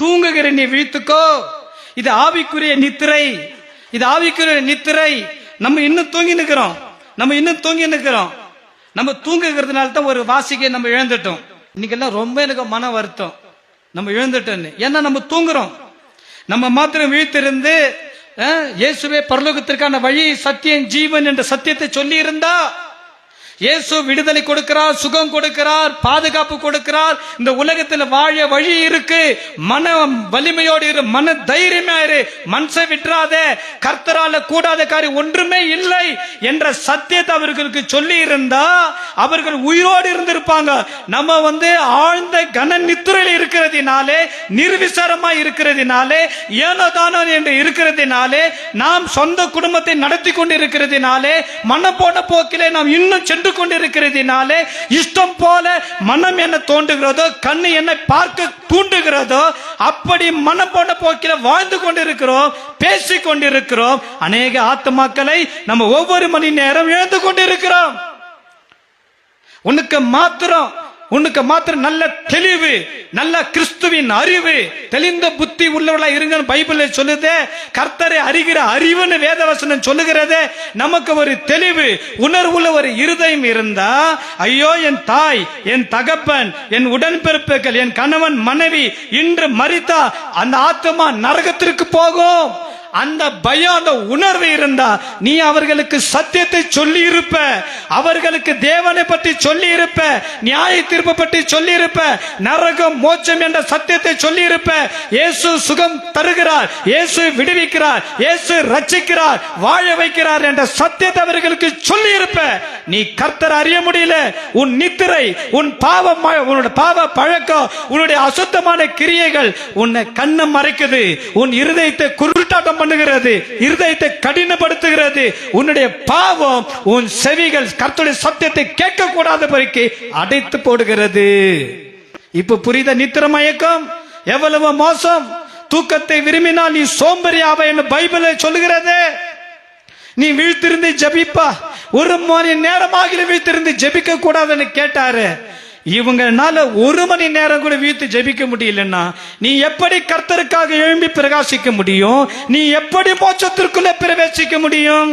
தூங்குகிற நீ விழித்துக்கோ. இது ஆவிக்குரிய நித்திரை, இது ஆவிக்குரிய நித்திரை. நம்ம இன்னும் தூங்கி நிற்கிறோம், நம்ம தூங்குகிறதுனால தான் ஒரு வாசிக்கை நம்ம இழந்துட்டோம். இன்னைக்கெல்லாம் ரொம்ப எனக்கு மன வருத்தம், நம்ம இழந்துட்டோன்னு. ஏன்னா நம்ம தூங்குறோம். நம்ம மாத்திரம் விழித்திருந்து இயேசுவே பரலோகத்திற்கான வழி, சத்தியம், ஜீவன் என்ற சத்தியத்தை சொல்லி இருந்தா, இயேசு விடுதலை கொடுக்கிறார், சுகம் கொடுக்கிறார், பாதுகாப்பு கொடுக்கிறார். இந்த உலகத்தில் வாழ வழி இருக்கு. மன வலிமையோடு இரு, மன தைரியமா இரு, மனசை விட்டுறாத, கர்த்தரால கூடாத காரியம் ஒன்றுமே இல்லை என்ற சத்தியத்தை அவர்களுக்கு சொல்லி இருந்தா அவர்கள் உயிரோடு இருந்திருப்பாங்க. நம்ம ஆழ்ந்த கன நித்திரையில் இருக்கிறதுனாலே, நிர்விசாரமா இருக்கிறதுனாலே, ஏனோ தானோ என்று இருக்கிறதுனாலே, நாம் சொந்த குடும்பத்தை நடத்தி கொண்டு இருக்கிறதுனாலே, மனம் போன போக்கிலே நாம் இன்னும் சென்று கொண்டிருக்கிறதுனாலே, இஷ்டம் போல மனம் என்ன தோன்றுகிறதோ, கண்ணு என்ன பார்க்க தூண்டுகிறதோ, அப்படி மனம் போன போக்கில வாழ்ந்து கொண்டிருக்கிறோம், பேசிக் கொண்டிருக்கிறோம். அநேக ஆத்துமாக்களை நம்ம ஒவ்வொரு மணி நேரம் இழந்து கொண்டிருக்கிறோம். உனக்கு மாத்திரம் நல்ல தெளிவு, நல்ல கிறிஸ்துவின் அறிவு, தெளிந்த புத்தி உள்ளவர்களா இருங்க பைபிள் சொல்லுதே. கர்த்தரை அறிகிற அறிவுன்னு வேதவசனம் சொல்லுகிறதே. நமக்கு ஒரு தெளிவு, உணர்வுள்ள ஒரு இருதயம் இருந்தா, ஐயோ என் தாய், என் தகப்பன், என் உடன்பிறப்புகள், என் கணவன், மனைவி இன்று மரித்தா அந்த ஆத்மா நரகத்திற்கு போகும். அந்த பயம், அந்த உணர்வு இருந்தா நீ அவர்களுக்கு சத்தியத்தை சொல்லி இருப்ப, அவர்களுக்கு தேவனை பற்றி சொல்லி இருப்ப, நியாய தீர்ப்பு பற்றி சொல்லி இருப்ப, நரகம் மோட்சம் என்ற சத்தியத்தை சொல்லி இருப்ப. இயேசு சுகம் தருகிறார், இயேசு விடுவிக்கிறார், இயேசு ரட்சிக்கிறார், வாழ வைக்கிறார் என்ற சத்தியத்தை அவர்களுக்கு சொல்லி இருப்ப. நீ கர்த்தர் அறிய முடியல. உன் நித்திரை, உன் பாவம், உன்னுடைய பாவ பழக்கம், உன்னுடைய அசுத்தமான கிரியைகள் உன்னை கண்ணை மறைக்குது, உன் இருதயத்தை குருட்டாட்டம் பண்ணுகிறது, இருதயத்தை கடினப்படுத்துகிறது. உன்னுடைய பாவம் உன் செவிகள் கர்த்தருடைய சத்தியத்தை கேட்க கூடாதபடிக்கு அடைத்து போடுகிறது. இப்ப புரியுத? நித்திர மயக்கம் எவ்வளவு மோசம். தூக்கத்தை விரும்பினால் நீ சோம்பேறியாவ என்று பைபிளை சொல்லுகிறது. நீ வீழ்த்திருந்து ஜபிப்பா, ஒரு மணி நேரமாக வீழ்த்திருந்து ஜபிக்க கூடாதுன்னு கேட்டாரு. இவங்கனால ஒரு மணி நேரம் கூட வீழ்த்து ஜெபிக்க முடியலன்னா நீ எப்படி கர்த்தருக்காக எழும்பி பிரகாசிக்க முடியும்? நீ எப்படி மோட்சத்திற்குள்ள பிரவேசிக்க முடியும்?